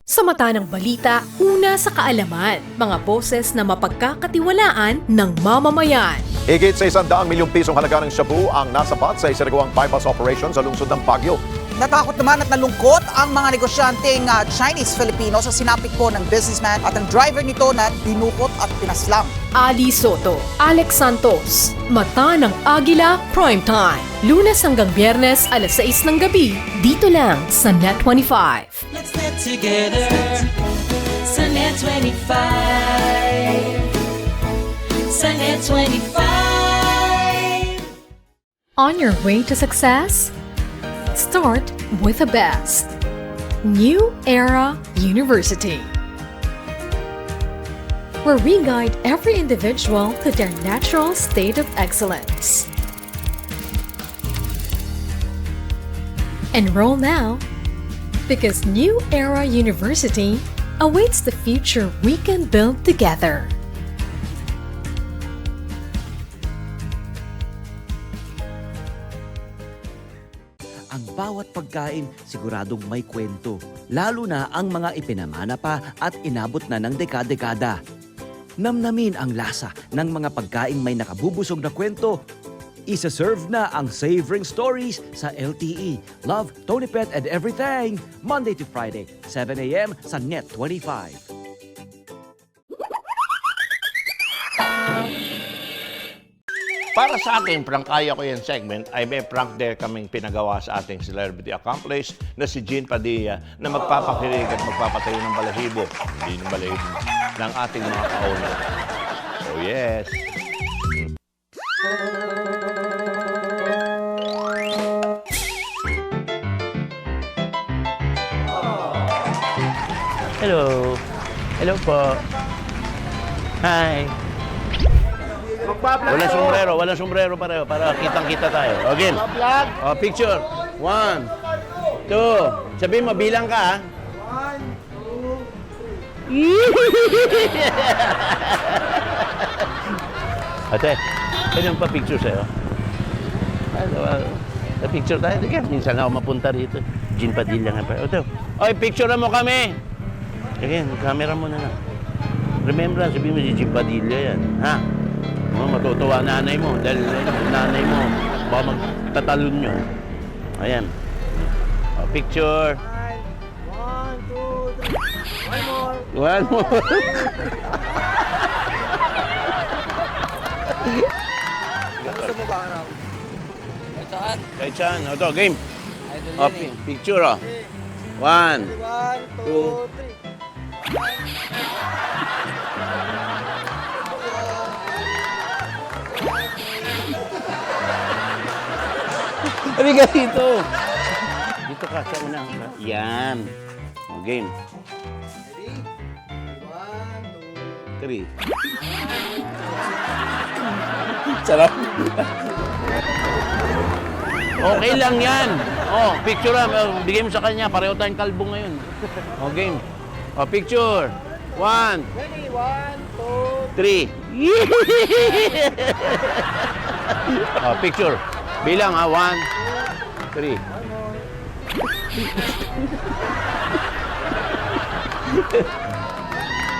Sa mata ng balita, una sa kaalaman, mga boses na mapagkakatiwalaan ng mamamayan. Higit sa 100 milyong pisong halaga ng shabu ang nasapat sa isinagawang bypass operation sa lungsod ng Baguio. Natakot naman at nalungkot ang mga negosyanteng Chinese-Filipino sa sinapit po ng businessman at ang driver nito na dinukot at pinaslang. Ali Soto, Alex Santos, Mata ng Agila Primetime. Lunes hanggang Biyernes, alas 6 ng gabi, dito lang sa Net25. Let's get together. Sunday 25. Sunday 25. On your way to success? Start with the best. New Era University, where we guide every individual to their natural state of excellence. Enroll now, because New Era University awaits the future we can build together. Ang bawat pagkain siguradong may kwento, lalo na ang mga ipinamana pa at inabot na ng dekada-dekada. Namnamin ang lasa ng mga pagkaing may nakabubusog na kwento Isa-serve na ang Savoring Stories sa LTE. Love, Tony Pet and everything. Monday to Friday, 7 a.m. sa Net 25. Para sa ating Prangkaya Ko Yan segment ay may prank day kaming pinagawa sa ating celebrity accomplice na si Jean Padilla na magpapakilig at magpapatayo ng balahibo. Hindi ng balahibo ng ating mga ka-owner. Oh yes! Hello. Hello po. Hi. Walang sombrero pareho para kitang-kita tayo. Okay. Oh, picture. 1, 2. Sabihin mo, bilang ka, ha? 1, 2. Ate, pwede pa picture sa'yo? Picture tayo. Minsan ako mapunta rito. Jean Padilla nga pa. Ito. Oy, picture mo kami. Again, camera mo na lang. Remember, sabihin mo si Jean Padilla yan. Ha? Matutuwa nanay mo dahil nanay mo baka magtatalon nyo. Ayan. O, picture. 1, 2, 3. One more. Gusto mo ba harap? Kahit saan. O, ito, game. O, picture, o. 1, 2, 3. Sabi ka dito. Dito ka sa unang. Yan. O, game. 3. Sarap. Okay lang yan. Oh, picture lang. Bigay mo sa kanya. Pareho tayong kalbo ngayon. O, game. O, picture. 1, Ready? 1, 2, 3. O, picture. Bilang ha. 1, 3.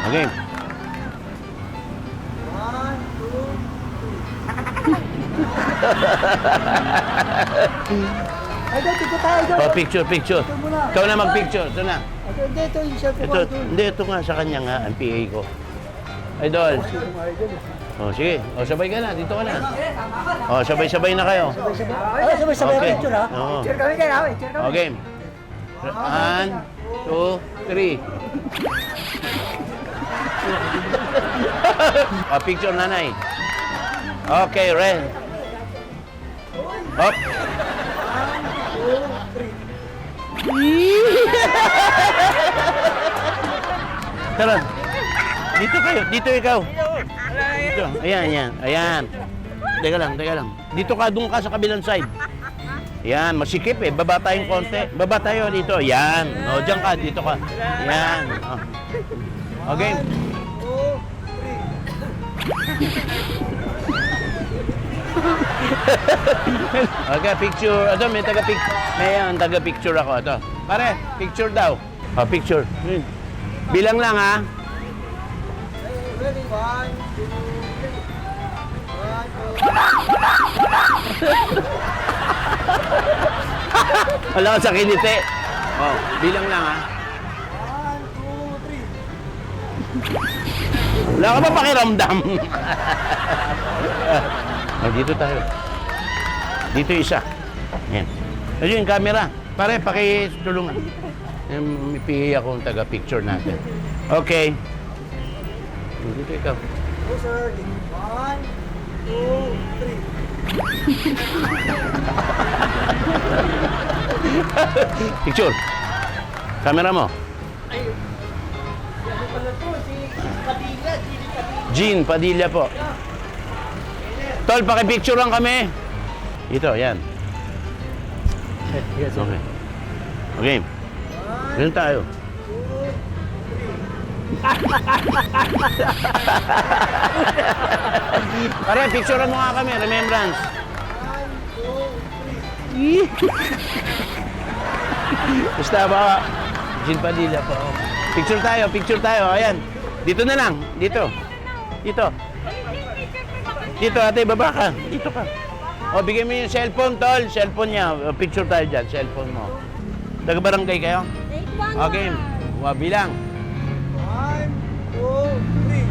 Okay. 1, 2, 3. Ay, dito tayo. O, picture. Ikaw na mag-picture. Ito na. Ito yung selfie ko. Hindi, ito nga sa kanya nga, ang PA ko. Idol. O, sige. O, sabay ka na. Dito ka na. O, sabay-sabay na kayo. Sabay-sabay Okay. picture ha. Oo. Picture kami kayo. Picture kami. Okay. 1, 2, 3. O, picture nanay. Okay, Ren. Hop. 1, 2, 3. Tara. Dito kayo. Dito ikaw. Dito. Ayan. Teka lang. Dito ka, doon ka sa kabilang side. Yan, masikip eh. Baba tayong konti. Baba tayo dito. Yan. O, dyan ka. Dito ka. Yan. O. Okay. 2, 3. Okay, picture. Ito, may taga-picture ako. Ito. Pare, picture daw. O, picture. Bilang lang, ha? Ready? 1, 2, 3. Wala ka sa kiliti. Oh, bilang lang, ha? 1, 2, 3. Wala ka ba pakiramdam? Oh, dito tayo. Dito isa. Yan. Ayun yung camera. Pare, pakitulungan. May pihi akong taga-picture natin. Okay. Dito ikaw. Go, sir. 1, 2, 3. Picture. Camera mo. Jean Padilla po. Tol, pakipicturean kami. Ito, yan. Okay. Okay. Ganun tayo. Pare, picturean mo nga kami. Remembrance. 1, 2, 3. Basta ba? Jean Padilla po. Picture tayo. Ayan. Dito na lang. Dito. Dito, ate, baba ka. Dito ka. O, bigyan mo yung cellphone, tol. Cellphone niya. O, picture tayo dyan. Cellphone mo. Taga-barangay kayo? Okay. Bilang. 1, 2, 3.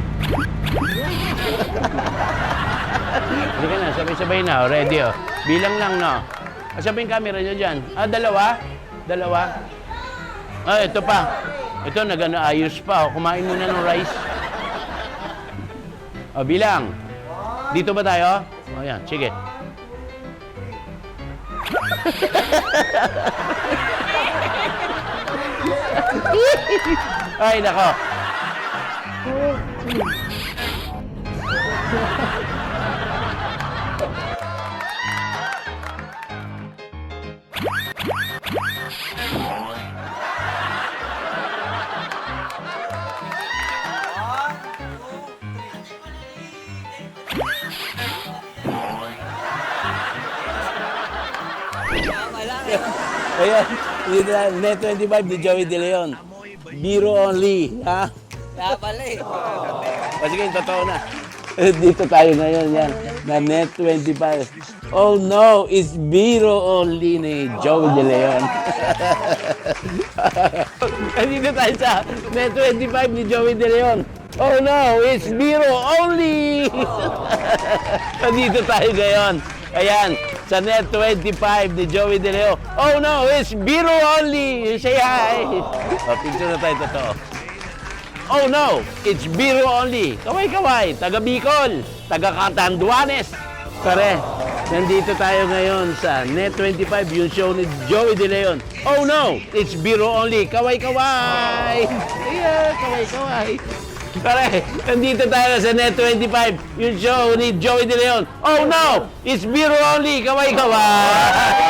Hindi ka na, sabay-sabay na. Ready, oh. Bilang lang, no? Sabay yung camera nyo dyan. Dalawa? Dalawa? Ito pa. Ito, ayos pa. Oh. Kumain muna ng rice. Bilang. Dito ba tayo? Yan, sige. Ay, nako. Ayan, dito na, Net 25 ni Joey De Leon. Biro only, ha? Kaya pala eh. Sige, totoo na. Dito tayo ngayon, yan. Na Net 25. Oh no, it's biro only ni Joey De Leon. Dito tayo sa Net 25 ni Joey De Leon. Oh no, it's biro only! Dito tayo ngayon. Ayan, sa Net 25 ni Joey De Leon. Oh no, it's biro only! Say hi! Picture na tayo, totoo. Oh no, it's biro only. Kaway-kaway, taga Bicol, taga Catanduanes. Pare, nandito tayo ngayon sa Net 25, yung show ni Joey De Leon. Oh no, it's biro only. Kaway-kaway. Yeah, kaway-kaway. Pare, nandito tayo sa Net 25, yung show ni Joey De Leon. Oh no, it's biro only. Kaway-kaway.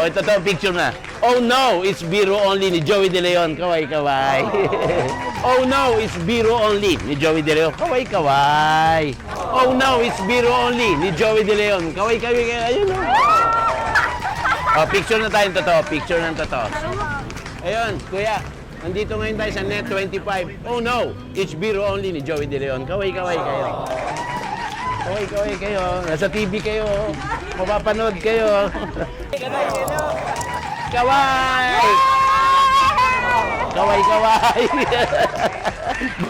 Oh, ito to, picture na. Oh no, it's biro only ni Joey De Leon. Kaway-kaway. Oh no, it's biro only ni Joey De Leon. Kaway-kaway. Oh no, it's biro only ni Joey De Leon. Kaway-kaway. Ayun o. Oh, picture na tayong totoo. Picture ng totoo. Ayun, kuya. Nandito ngayon tayo sa Net 25. Oh no, it's biro only ni Joey De Leon. Kaway-kaway kayo. Kaway-kaway kayo. Nasa TV kayo. Mapapanood kayo. Kaway! Kaway-kaway!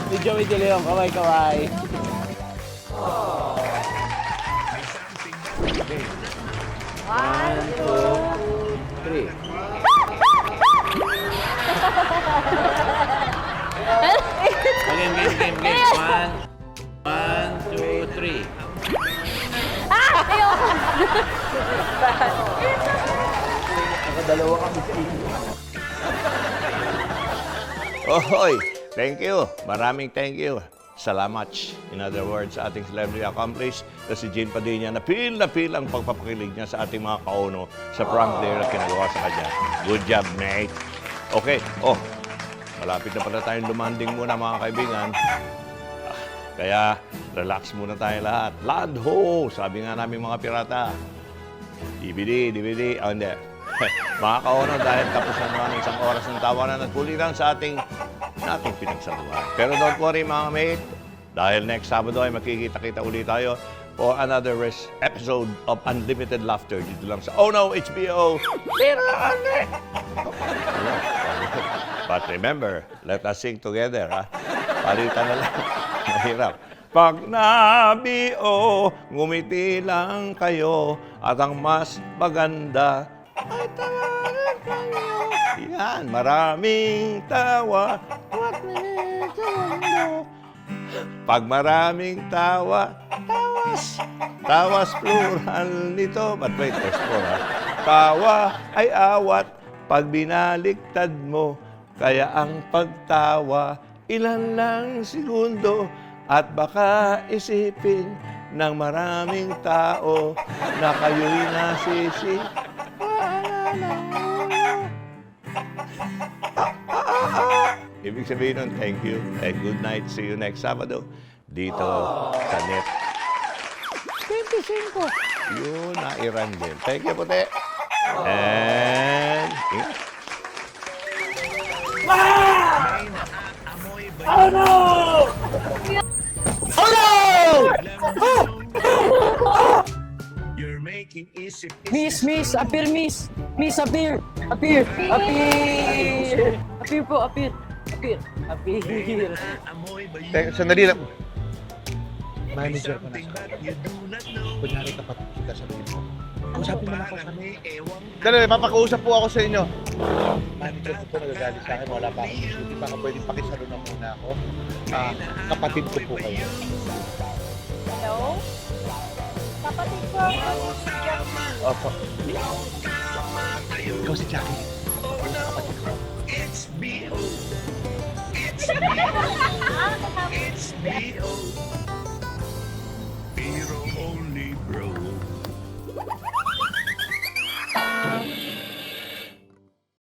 Ni Joey De Leon, kaway-kaway. One, two, three. Game. One, two, three. Ako dalawa kami sa inyo. Ohoy, thank you. Maraming thank you. Salamat. In other words, sa ating celebrity accomplished na si Jean Padilla na feel ang pagpapakilig niya sa ating mga kauno sa prank day na kinagawa sa kanya. Good job, mate. Okay, malapit na pala tayong lumanding muna mga kaibigan. Kaya relax muna tayo lahat. Land ho! Sabi nga namin mga pirata. DVD. Hindi. Mga kauno, dahil tapos na naman isang oras ng tawanan at kulitan sa ating pinagsaluhan. Pero don't worry mga mate, dahil next Sabado ay makikita-kita ulit tayo for another episode of Unlimited Laughter dito lang sa Oh No, HBO. But remember, let us sing together, ha? Palitan na lang. Mahirap. Pag nabiyo, ngumiti lang kayo at ang mas maganda ay tawanan kayo. Yan, maraming tawa. What makes the mundo? Pag maraming tawa, tawas plural nito. But wait, there's more, ha? Tawa ay awat pag binaliktad mo. Kaya ang pagtawa, ilan lang segundo. At baka isipin ng maraming tao na kayo'y nasisi. Ibig sabihin nun, thank you and good night. See you next Sabado dito sa Net 25. Yun, nairan din. Thank you, puti. And ingat. Oh no! Oh no! You're making aking isip. Miss, appear, miss. Miss, appear. Appear. Appear po, appear. Appear. Amoy ba yun? Teka, sandali lang. May Manager ko na something siya. that you do not know. Kunyari kapatid kita sa mo. Usapin mo na ako sa Parang may ewang Dali, mapakausap po ako sa inyo. Manager ko po nagagalit sa akin. Wala pa akong shooting. Baka pwedeng pakisalo na muna ako. Kapatid ko po kayo. Hello? Kapatid ko ako si Jackie. Opo. Ikaw si Jackie. It's B.O. It's B.O.